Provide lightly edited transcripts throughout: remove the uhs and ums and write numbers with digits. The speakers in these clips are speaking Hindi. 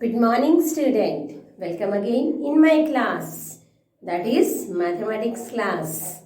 Good morning, student. Welcome again in my class. That is mathematics class.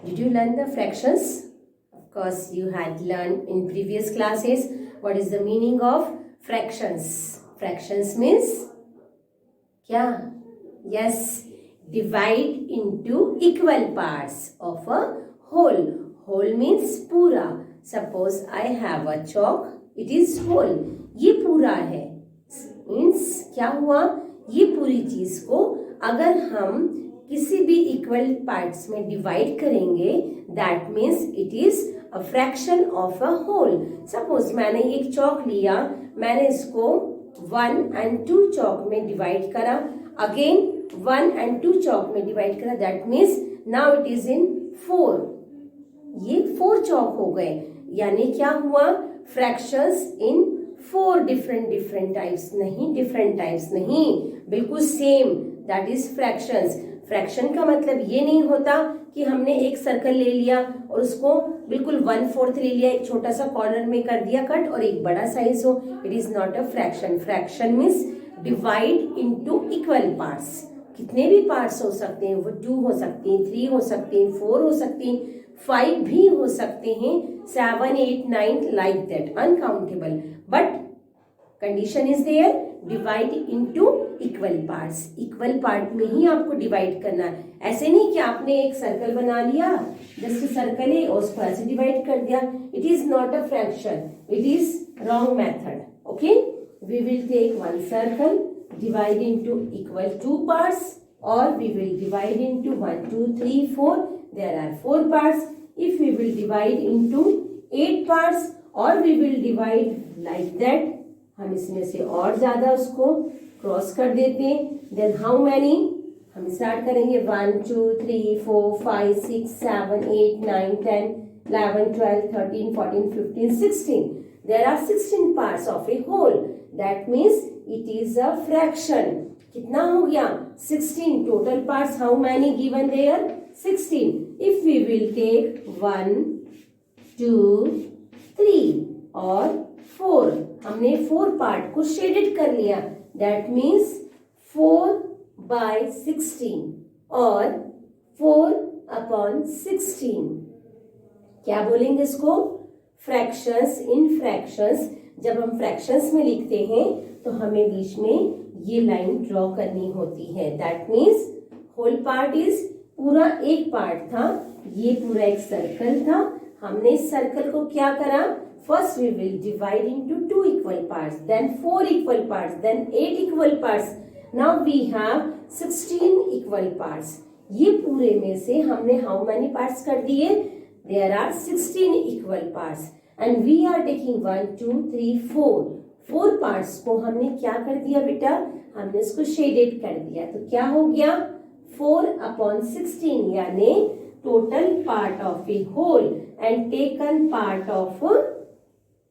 Did you learn the fractions? Of course, you had learned in previous classes what is the meaning of fractions. Fractions means kya? Yes, divide into equal parts of a whole. Whole means पूरा. Suppose I have a chalk. It is whole. ये पूरा है. मीन्स क्या हुआ, ये पूरी चीज को अगर हम किसी भी इक्वल पार्ट्स में डिवाइड करेंगे that means it is a fraction of a whole. Suppose मैंने एक चौक लिया, मैंने इसको 1 and 2 चौक में डिवाइड करा, अगेन 1 and 2 चौक में डिवाइड करा, that means now it is इन 4. ये 4 चौक हो गए. यानी क्या हुआ, फ्रैक्शंस इन 4 डिफरेंट टाइप्स नहीं, डिफरेंट टाइप्स नहीं, बिल्कुल same. That is fractions. Fraction का मतलब ये नहीं होता कि हमने एक सर्कल ले लिया और उसको बिल्कुल 1/4 ले लिया, एक छोटा सा कॉर्नर में कर दिया कट और एक बड़ा साइज हो. It is not a fraction. Fraction means divide into equal parts. कितने भी पार्ट्स हो सकते हैं, वो 2 हो सकती हैं, 3 हो सकती हैं, 4 हो सकती हैं, 5 भी हो सकते हैं, 7, 8, 9 like that, uncountable. But condition is there, divide into equal parts. Equal part में ही आपको डिवाइड करना है. ऐसे नहीं कि आपने एक सर्कल बना लिया, जस्ट सर्कल है और उसको ऐसे डिवाइड कर दिया. It is not a fraction, it is wrong method. Okay, we will take one circle, divide into equal 2 parts, or we will divide into 1, 2, 3, 4. There are 4 parts. If we will divide into 8 parts, or we will divide like that, हम इसमें से और ज्यादा उसको क्रॉस कर देते हैं. Then how many? हम स्टार्ट करेंगे 1, 2, 3, 4, 5, 6, 7, 8, 9, 10, 11, 12, 13, 14, 15, 16. There are 16 parts of a whole. That means it is a fraction. कितना हो गया, 16. Total parts how many given there? 16. If we will take 1, 2, 3 और 4, हमने 4 पार्ट को शेडेड कर लिया. That means 4/16 और 4/16. क्या बोलेंगे इसको, फ्रैक्शंस इन फ्रैक्शंस. जब हम फ्रैक्शंस में लिखते हैं तो हमें बीच में ये लाइन ड्रॉ करनी होती है. That means whole part is, पूरा एक पार्ट था, ये पूरा एक सर्कल था. हमने इस सर्कल को क्या करा, first we will divide into 2 equal parts, then 4 equal parts, then 8 equal parts. Now we have 16 equal parts. ये पूरे में से हमने हाउ मेनी पार्ट्स कर दिए, there are 16 equal parts. And we are taking 1, 2, 3, 4 parts को हमने क्या कर दिया बेटा, हमने इसको शेडेड कर दिया. तो क्या हो गया, 4/16 यानी total part of a whole and taken part of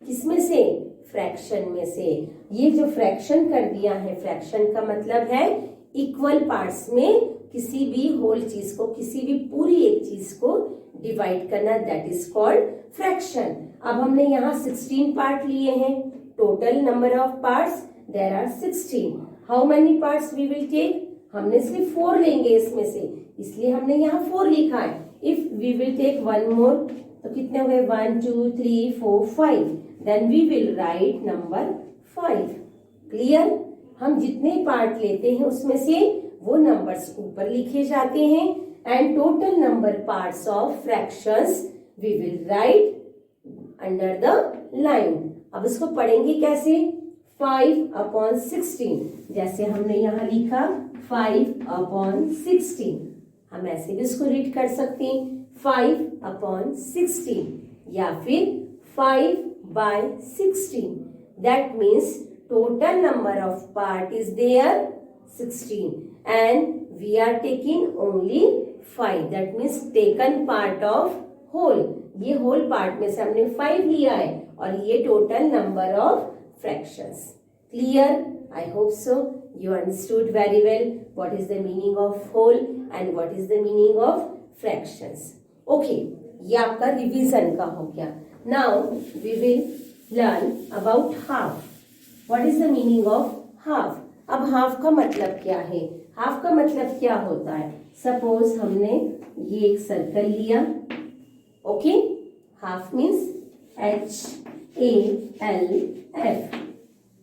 किसमें से, फ्रैक्शन में से. ये जो फ्रैक्शन कर दिया है, फ्रैक्शन का मतलब है इक्वल पार्ट्स में किसी भी होल चीज को, किसी भी पूरी एक चीज को डिवाइड करना, दैट इज कॉल्ड फ्रैक्शन. अब हमने यहाँ 16 पार्ट लिए हैं. Total number of parts there are 16. How many parts we will take, हमने सिर्फ 4 लेंगे इसमें से, इसलिए हमने यहाँ 4 लिखा है. If we will take 1 more तो कितने हो गए, 1, 2, 3, 4, 5. Then we will write number 5. Clear. हम जितने पार्ट लेते हैं उसमें से वो नंबर्स ऊपर लिखे जाते हैं. And total number parts of fractions we will write under the line. अब इसको पढ़ेंगे कैसे, 5/16. जैसे हमने यहाँ लिखा 5/16, हम ऐसे भी इसको रीड कर सकते हैं 5/16 या फिर 5/16. That means total number of part is there 16 and we are taking only 5. That means taken part of whole. ये होल पार्ट में से हमने 5 लिया है और ये total number of fractions. Clear, I hope so you understood very well what is the meaning of whole and what is the meaning of fractions. Okay, ये आपका रिवीजन का हो गया. Now we will learn about half. What is the meaning of half. अब हाफ का मतलब क्या है? हाफ का मतलब क्या होता है? सपोज हमने ये एक सर्कल लिया, okay, half means HALF,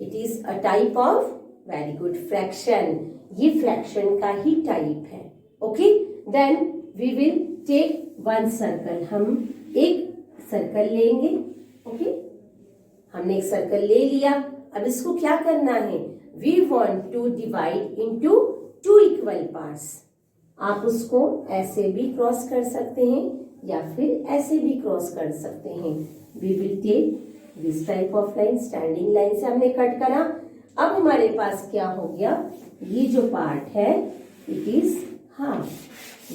it is a type of, very good, fraction. ये फ्रैक्शन का ही टाइप है, okay. Then we will take one circle, हम एक सर्कल लेंगे, ओके। हमने एक सर्कल ले लिया, अब इसको क्या करना है? We want to divide into two equal parts. आप उसको ऐसे भी क्रॉस कर सकते हैं या फिर ऐसे भी क्रॉस कर सकते हैं। We will take this type of line, standing line से हमने कट करा। अब हमारे पास क्या हो गया? ये जो पार्ट है इट इज हाफ।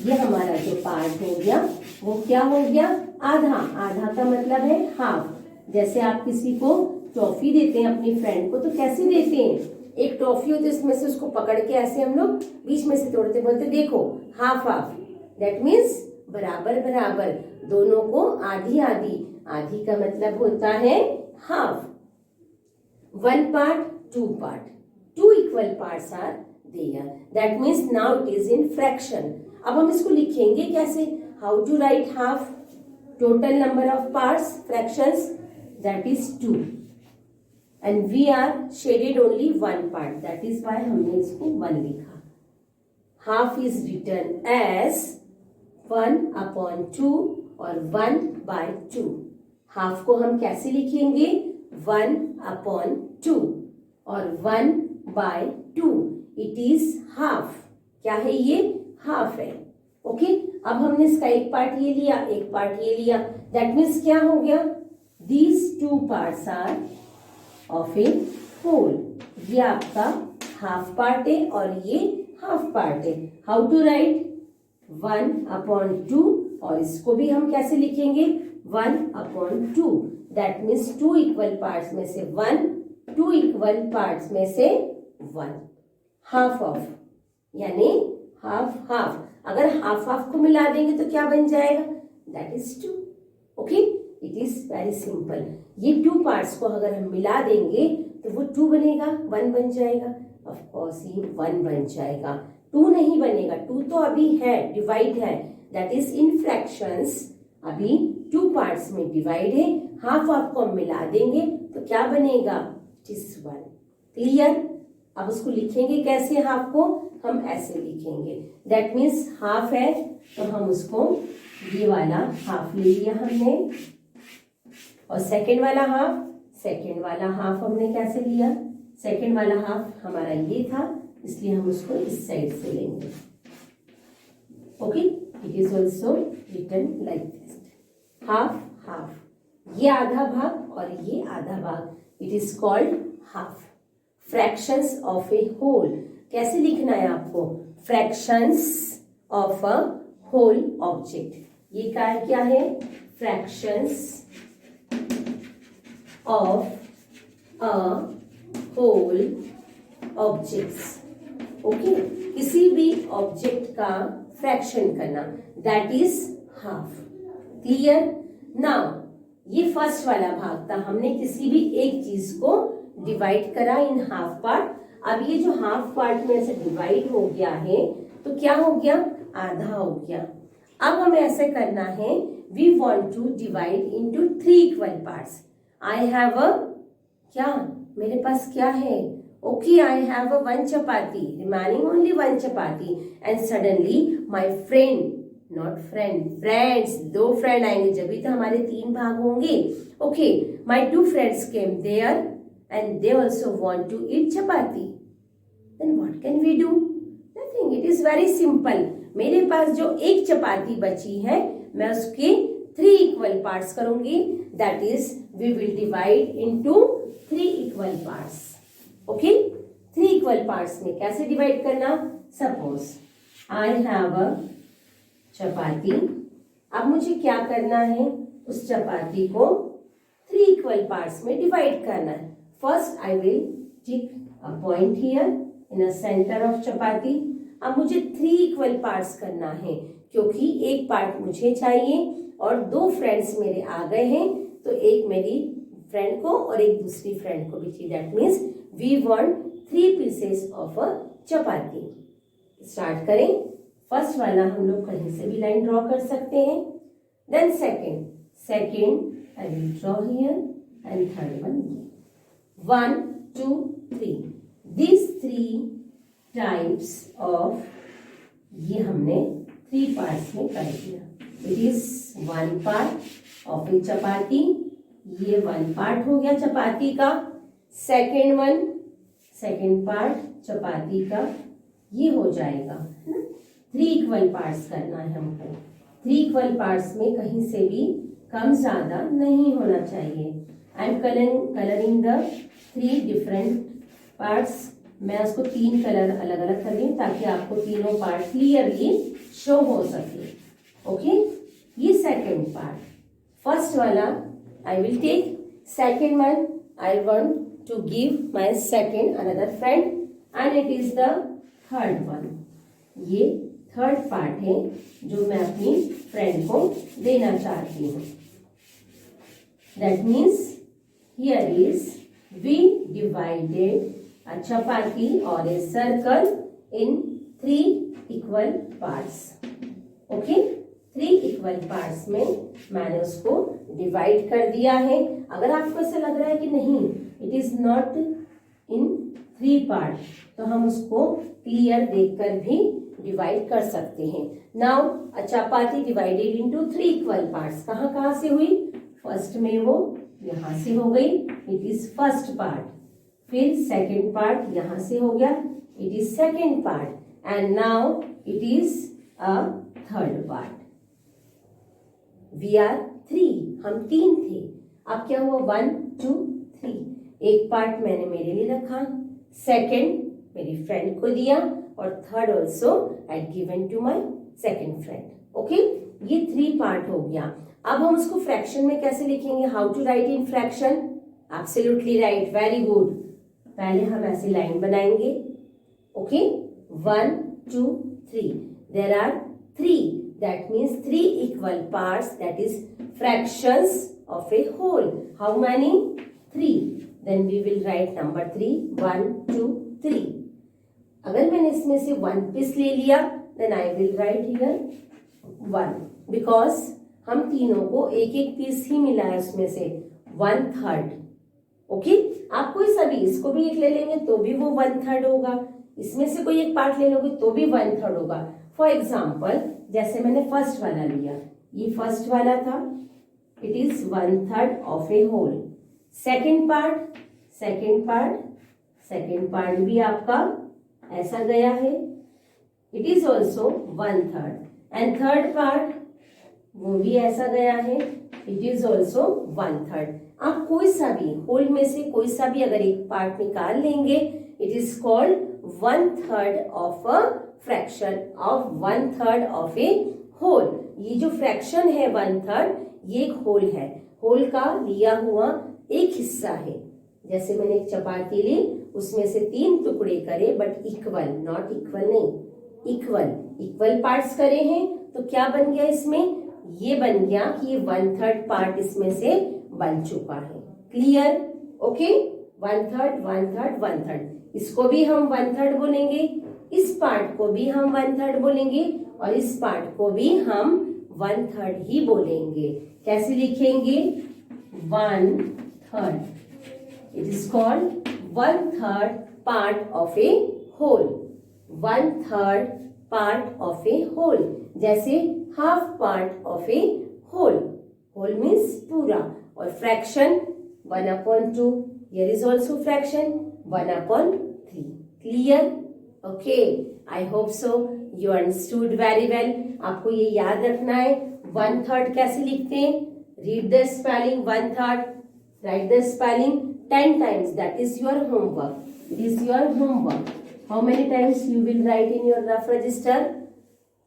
ये हमारा जो पार्ट हो गया वो क्या हो गया? आधा। आधा का मतलब है हाफ। जैसे आप किसी को टॉफी देते हैं अपनी फ्रेंड को, तो कैसे देते हैं? एक टॉफी होती है, उसमें से उसको पकड़ के ऐसे हम लोग बीच में से तोड़ते, बोलते देखो हाफ हाफ, दैट मीन्स बराबर बराबर, दोनों को आधी आधी। आधी का मतलब होता है half. One part, two part, two equal parts are there, that means now it is in fraction. अब हम इसको लिखेंगे कैसे? How to write half? Total number of parts, fractions, that is 2 and we are shaded only one part, that is why हमने इसको 1 लिखा। half is written as 1/2 और 1/2। हाफ को हम कैसे लिखेंगे? 1/2 और 1/2, इट इज हाफ। क्या है ये? हाफ है, ओके। अब हमने इसका एक पार्ट ये लिया, एक पार्ट ये लिया, दैट मीन्स क्या हो गया? These two parts are of a whole। ये आपका हाफ पार्ट है और ये हाफ पार्ट है। How to write? 1/2 और इसको भी हम कैसे लिखेंगे? 1/2, that means two equal parts में से 1, टू इक्वल पार्ट्स में से 1, हाफ ऑफ, यानी हाफ हाफ। अगर हाफ हाफ को मिला देंगे तो क्या बन जाएगा? That is 2, okay. It is very simple. ये टू पार्ट्स को अगर हम मिला देंगे तो वो 2 बनेगा, 1 बन जाएगा, ऑफ कोर्स ये 1 बन जाएगा, 2 नहीं बनेगा। 2 तो अभी है, डिवाइड है, दैट इज इन फ्रैक्शंस। अभी 2 पार्ट्स में डिवाइड है, हाफ हाफ को हम मिला देंगे तो क्या बनेगा? It is 1। क्लियर? अब उसको लिखेंगे कैसे? हाफ को हम ऐसे लिखेंगे, दैट मीन्स हाफ है तो हम उसको, ये वाला हाफ ले लिया हमने, और सेकेंड वाला हाफ हमने कैसे लिया? सेकेंड वाला हाफ हमारा ये था, इसलिए हम उसको इस साइड से लेंगे, okay. It is also written like this, half half. ये आधा भाग और ये आधा भाग, it is called half. Fractions of a whole, कैसे लिखना है आपको? Fractions of a whole object. ये क्या है? Fractions of a whole objects, okay. किसी भी ऑब्जेक्ट का फ्रैक्शन करना, that is half. Clear? Now ये फर्स्ट वाला भाग था, हमने किसी भी एक चीज को डिवाइड करा इन हाफ पार्ट। अब ये जो हाफ पार्ट में से डिवाइड हो गया है तो क्या हो गया? आधा हो गया। अब हमें ऐसे करना है, we want to divide into 3 equal parts. I have a, क्या मेरे पास क्या है? Okay, I have a 1 chapati, remaining only 1 chapati, and suddenly my friend, not friend, friends, 2 friend आएंगे, जब भी तो हमारे 3 भाग होंगे, okay. My 2 friends came there and they also want to eat chapati, then what can we do? Nothing, it is very simple। मेरे पास जो एक चपाती बची है मैं उसके 3 इक्वल पार्ट्स करूंगी, that is we will divide into 3 equal parts, okay. 3 equal parts में कैसे डिवाइड करना? सपोज आई हैव अ चपाती। अब मुझे क्या करना है? उस चपाती को 3 इक्वल पार्ट्स में डिवाइड करना है। First I will take a point here in a center of chapati। अब मुझे 3 इक्वल पार्ट्स करना है, क्योंकि एक पार्ट मुझे चाहिए और 2 फ्रेंड्स मेरे आ गए हैं, तो एक मेरी फ्रेंड को और एक दूसरी फ्रेंड को भी चाहिए, that means we want 3 pieces of a chapati. Start करें। फर्स्ट वाला हम लोग कहीं से भी लाइन ड्रॉ कर सकते हैं। Then second I will draw here and third one here. 1, 2, 3. These 3 types of, ये हमने 3 parts में कर दिया। It is 1 part of a चपाती, ये 1 part हो गया चपाती का। सेकेंड पार्ट चपाती का ये हो जाएगा, है ना। 3 इक्वल पार्ट्स करना है हमको। 3 इक्वल पार्ट्स में कहीं से भी कम ज्यादा नहीं होना चाहिए। I am colouring the 3 different parts. मैं उसको 3 कलर अलग अलग कर रही हूँ ताकि आपको तीनों पार्ट क्लियरली शो हो सके। ओके, ये सेकेंड पार्ट। फर्स्ट वाला I will take, second one I want to give my second another friend and it is the third one. ये थर्ड पार्ट है जो मैं अपनी फ्रेंड को देना चाहती हूँ। That means here is we divided a chapati or a circle in 3 equal parts. Okay, 3 equal parts में मैंने उसको डिवाइड कर दिया है। अगर आपको ऐसा लग रहा है कि नहीं it is not in 3 part, तो हम उसको क्लियर देखकर भी डिवाइड कर सकते हैं। नाउ अ चपाती डिवाइडेड इनटू 3 इक्वल पार्ट्स। कहाँ से हुई? फर्स्ट में वो यहाँ से हो गई, इट इज फर्स्ट पार्ट। फिर सेकेंड पार्ट यहाँ से हो गया, it is second part, and now it is a third part. We are 3, हम 3 थे। अब क्या हुआ? 1, 2, 3। एक पार्ट मैंने मेरे लिए रखा, सेकेंड मेरी फ्रेंड को दिया, और third also I given to my second friend. Okay, ये 3 पार्ट हो गया। अब हम उसको फ्रैक्शन में कैसे लिखेंगे? How to write in fraction? Absolutely right, very good. पहले हम ऐसी लाइन बनाएंगे। Okay, 1, 2, 3। There are 3, that means 3 equal parts, that is fractions of a whole. How many? 3। Then we will write number 3, 1, 2, 3। अगर मैंने इसमें से 1 पीस ले लिया, then I will write here 1, because हम तीनों को एक एक पीस ही मिला है, उसमें से 1/3। ओके, आप कोई सा भी, इसको भी एक ले लेंगे तो भी वो 1/3 होगा, इसमें से कोई एक पार्ट ले लोगे तो भी 1/3 होगा। फॉर एग्जाम्पल, जैसे मैंने फर्स्ट वाला लिया, ये फर्स्ट वाला था, it is 1/3 of a whole. Second part भी आपका ऐसा गया है, it is also 1/3, and third part वो भी ऐसा गया है, इट इज ऑल्सो 1/3। आप कोई सा भी होल में से कोई सा भी अगर एक पार्ट निकाल लेंगे, it is called 1/3 of a fraction of 1/3 of a whole. ये जो फ्रैक्शन है 1/3, ये एक होल है, होल का लिया हुआ एक हिस्सा है। जैसे मैंने एक चपाती ली, उसमें से 3 टुकड़े करे, बट इक्वल, नॉट इक्वल नहीं, इक्वल पार्ट्स करे हैं, तो क्या बन गया इसमें? ये बन गया कि ये 1/3 पार्ट इसमें से बन चुका है। क्लियर? ओके, 1/3, 1/3, 1/3। इसको भी हम 1/3 बोलेंगे, इस पार्ट को भी हम 1/3 बोलेंगे, और इस पार्ट को भी हम 1/3 ही बोलेंगे। कैसे लिखेंगे? 1/3। It is called 1/3 part of a whole. 1/3 part of a whole, जैसे half part of a whole. Whole means पूरा, और fraction 1/2। Here is also fraction 1/3। Clear? Okay, I hope so you understood very well. आपको ये याद रखना है 1/3 कैसे लिखते हैं। Read the spelling 1/3, write the spelling 10 times. That is your homework. It is your homework. How many times you will write in your rough register?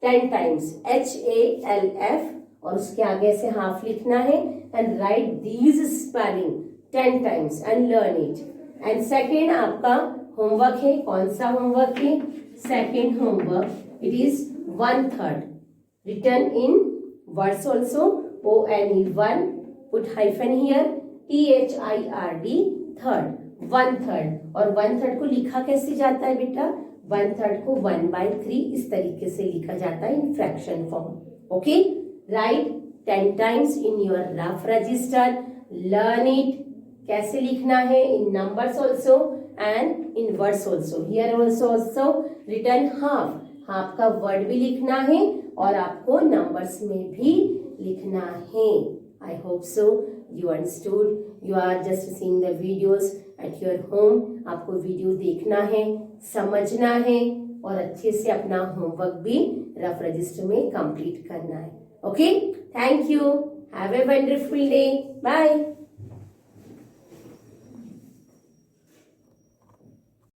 10 times. HALF, और उसके आगे से हाफ लिखना है, and write these spelling 10 times and learn it. And second आपका होमवर्क है, कौन सा होमवर्क है? Second homework, it is 1/3 written in words also. ONE 1, put hyphen here, THIRD, third, 1/3, और 1/3 को लिखा कैसे जाता है बेटा? 1/3 को 1/3 इस तरीके से लिखा जाता है in fraction form. Okay, write 10 times in your rough register, learn it, कैसे लिखना है in numbers also and in words also. Here also written half, half का वर्ड भी लिखना है और आपको नंबर्स में भी लिखना है। I hope so you understood. You are just seeing the videos at your home. आपको वीडियो देखना है, समझना है और अच्छे से अपना होमवर्क भी रफ रजिस्टर में कंप्लीट करना है। Okay, thank you, have a wonderful day, bye.